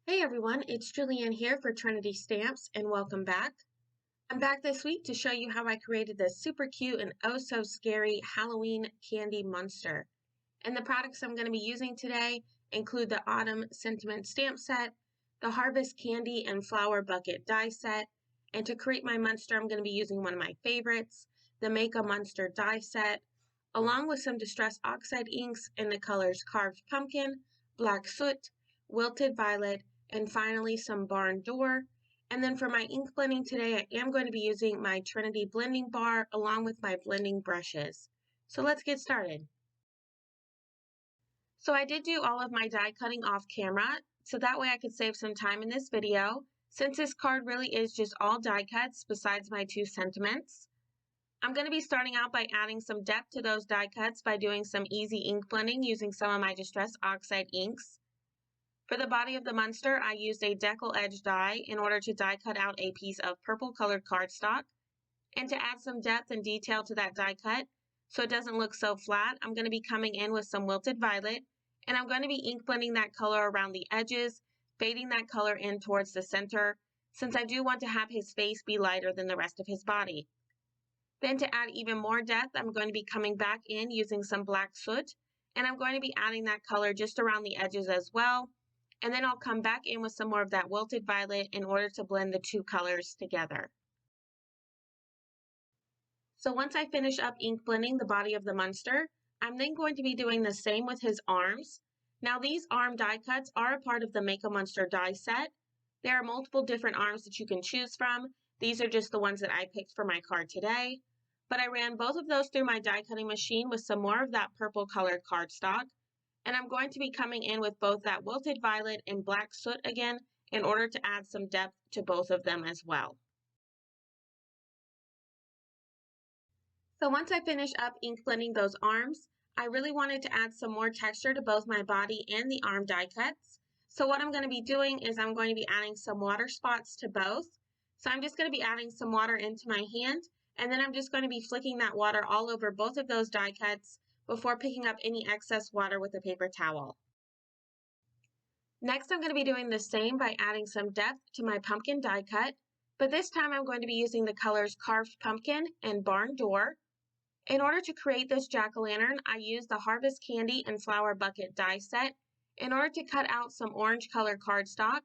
Hey everyone, it's Julianne here for Trinity Stamps and welcome back. I'm back this week to show you how I created this super cute and oh so scary Halloween candy monster. And the products I'm going to be using today include the Autumn Sentiment Stamp Set, the Harvest Candy and Flower Bucket Die Set, and to create my monster I'm going to be using one of my favorites, the Make a Monster Die Set, along with some Distress Oxide inks in the colors Carved Pumpkin, Black Soot, Wilted Violet, and finally some Barn Door. And then for my ink blending today, I am going to be using my Trinity blending bar along with my blending brushes. So let's get started. So I did do all of my die cutting off camera, so that way I could save some time in this video, since this card really is just all die cuts besides my two sentiments. I'm going to be starting out by adding some depth to those die cuts by doing some easy ink blending using some of my Distress Oxide inks. For the body of the monster, I used a decal edge die in order to die cut out a piece of purple colored cardstock. And to add some depth and detail to that die cut, so it doesn't look so flat, I'm going to be coming in with some Wilted Violet, and I'm going to be ink blending that color around the edges, fading that color in towards the center, since I do want to have his face be lighter than the rest of his body. Then to add even more depth, I'm going to be coming back in using some Black Soot, and I'm going to be adding that color just around the edges as well. And then I'll come back in with some more of that Wilted Violet in order to blend the two colors together. So once I finish up ink blending the body of the monster, I'm then going to be doing the same with his arms. Now these arm die cuts are a part of the Make a Monster die set. There are multiple different arms that you can choose from. These are just the ones that I picked for my card today. But I ran both of those through my die cutting machine with some more of that purple colored cardstock. And I'm going to be coming in with both that Wilted Violet and Black Soot again in order to add some depth to both of them as well. So once I finish up ink blending those arms, I really wanted to add some more texture to both my body and the arm die cuts. So what I'm going to be doing is I'm going to be adding some water spots to both. So I'm just going to be adding some water into my hand, and then I'm just going to be flicking that water all over both of those die cuts before picking up any excess water with a paper towel. Next, I'm going to be doing the same by adding some depth to my pumpkin die cut, but this time I'm going to be using the colors Carved Pumpkin and Barn Door. In order to create this jack-o'-lantern, I used the Harvest Candy and Flower Bucket die set in order to cut out some orange colored cardstock,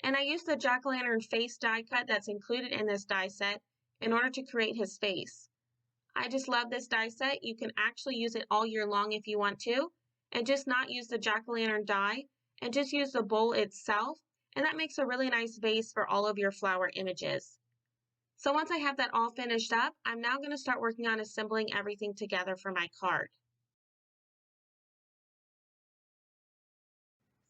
and I used the jack-o'-lantern face die cut that's included in this die set in order to create his face. I just love this die set. You can actually use it all year long if you want to, and just not use the jack-o'-lantern die, and just use the bowl itself, and that makes a really nice base for all of your flower images. So once I have that all finished up, I'm now going to start working on assembling everything together for my card.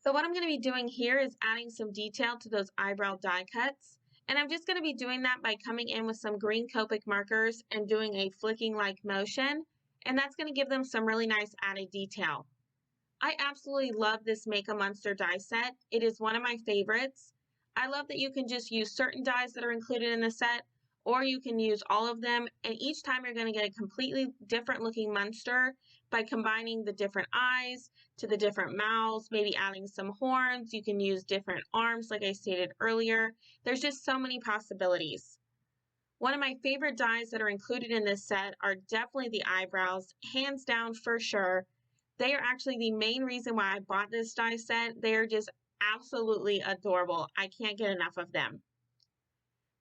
So what I'm going to be doing here is adding some detail to those eyebrow die cuts. And I'm just going to be doing that by coming in with some green Copic markers and doing a flicking-like motion. And that's going to give them some really nice added detail. I absolutely love this Make a Monster die set. It is one of my favorites. I love that you can just use certain dies that are included in the set, or you can use all of them, and each time you're going to get a completely different looking monster by combining the different eyes to the different mouths, maybe adding some horns. You can use different arms like I stated earlier. There's just so many possibilities. One of my favorite dies that are included in this set are definitely the eyebrows, hands down for sure. They are actually the main reason why I bought this die set. They are just absolutely adorable. I can't get enough of them.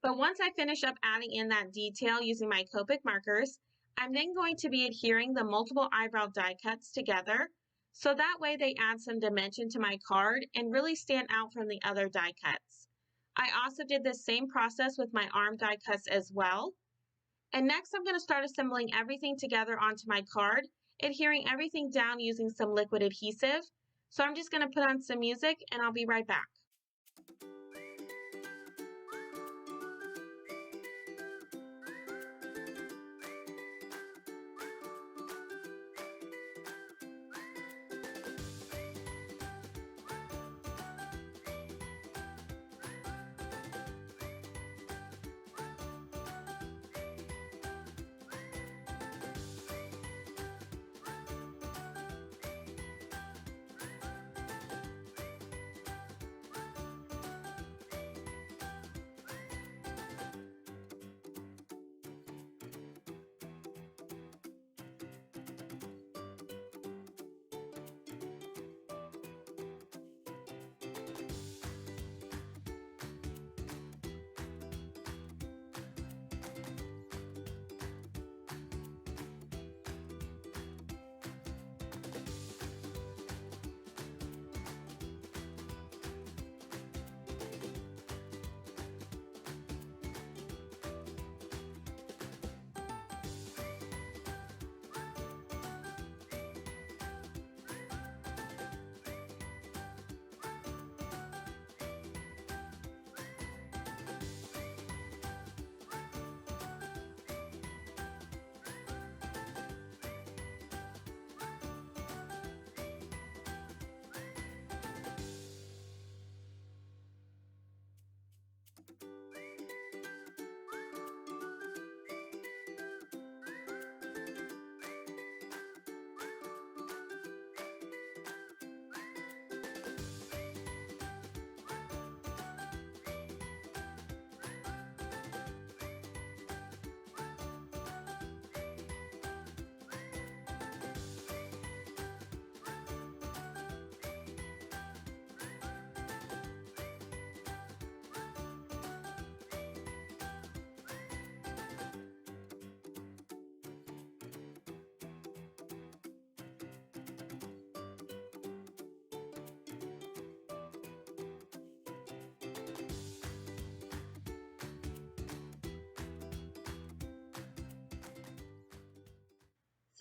But once I finish up adding in that detail using my Copic markers, I'm then going to be adhering the multiple eyebrow die cuts together, so that way they add some dimension to my card and really stand out from the other die cuts. I also did the same process with my arm die cuts as well. And next I'm going to start assembling everything together onto my card, adhering everything down using some liquid adhesive. So I'm just going to put on some music and I'll be right back.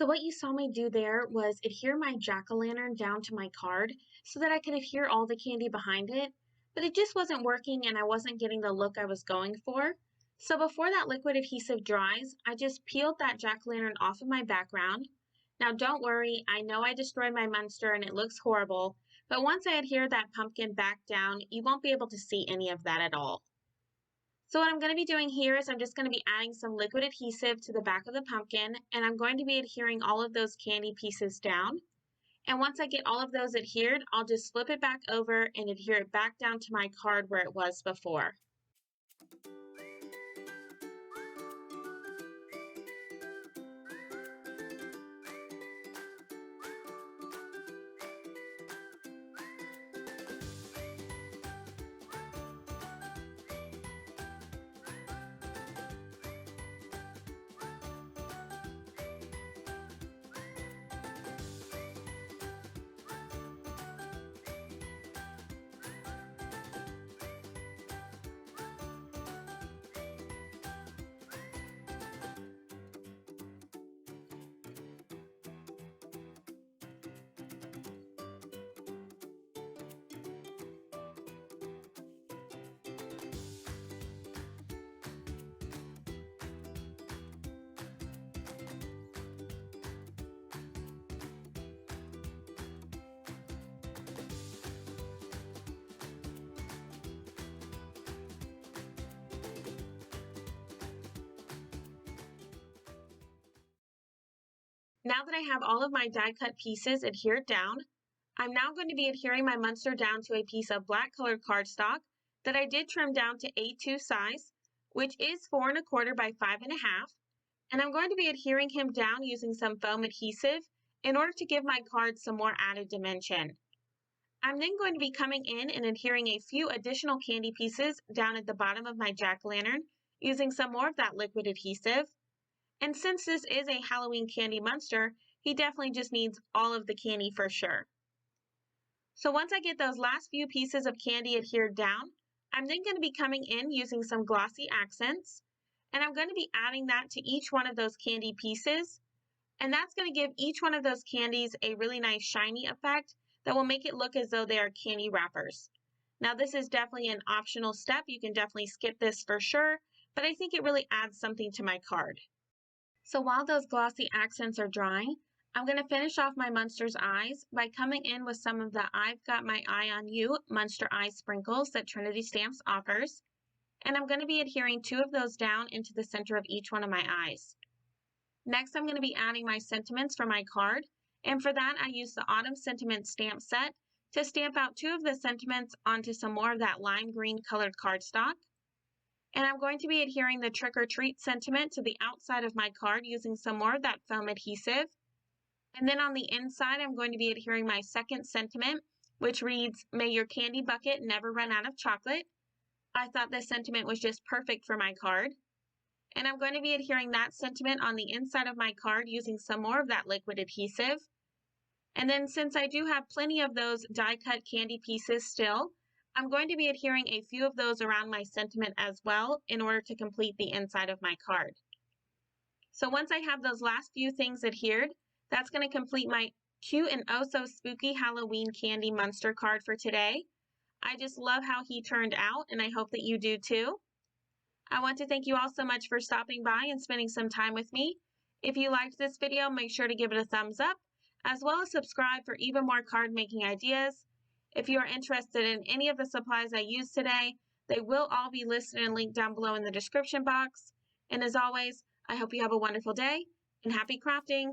So what you saw me do there was adhere my jack-o'-lantern down to my card so that I could adhere all the candy behind it, but it just wasn't working and I wasn't getting the look I was going for. So before that liquid adhesive dries, I just peeled that jack-o'-lantern off of my background. Now don't worry, I know I destroyed my Munster and it looks horrible, but once I adhere that pumpkin back down, you won't be able to see any of that at all. So what I'm going to be doing here is I'm just going to be adding some liquid adhesive to the back of the pumpkin, and I'm going to be adhering all of those candy pieces down. And once I get all of those adhered, I'll just flip it back over and adhere it back down to my card where it was before. Now that I have all of my die cut pieces adhered down, I'm now going to be adhering my Munster down to a piece of black colored cardstock that I did trim down to A2 size, which is 4 1/4 by 5 1/2, and I'm going to be adhering him down using some foam adhesive in order to give my card some more added dimension. I'm then going to be coming in and adhering a few additional candy pieces down at the bottom of my jack-o'-lantern using some more of that liquid adhesive. And since this is a Halloween candy Munster, he definitely just needs all of the candy for sure. So once I get those last few pieces of candy adhered down, I'm then going to be coming in using some glossy accents, and I'm going to be adding that to each one of those candy pieces, and that's going to give each one of those candies a really nice shiny effect that will make it look as though they are candy wrappers. Now this is definitely an optional step. You can definitely skip this for sure, but I think it really adds something to my card. So while those glossy accents are drying, I'm going to finish off my Munster's eyes by coming in with some of the I've Got My Eye on You Munster Eye Sprinkles that Trinity Stamps offers, and I'm going to be adhering 2 of those down into the center of each one of my eyes. Next, I'm going to be adding my sentiments for my card, and for that I use the Autumn Sentiment stamp set to stamp out 2 of the sentiments onto some more of that lime green colored cardstock. And I'm going to be adhering the Trick or Treat sentiment to the outside of my card using some more of that foam adhesive. And then on the inside, I'm going to be adhering my second sentiment, which reads, May your candy bucket never run out of chocolate. I thought this sentiment was just perfect for my card. And I'm going to be adhering that sentiment on the inside of my card using some more of that liquid adhesive. And then since I do have plenty of those die-cut candy pieces still, I'm going to be adhering a few of those around my sentiment as well in order to complete the inside of my card. So once I have those last few things adhered, that's going to complete my cute and oh so spooky Halloween candy Munster card for today. I just love how he turned out, and I hope that you do too. I want to thank you all so much for stopping by and spending some time with me. If you liked this video, make sure to give it a thumbs up, as well as subscribe for even more card making ideas. If you are interested in any of the supplies I used today, they will all be listed and linked down below in the description box. And as always, I hope you have a wonderful day and happy crafting!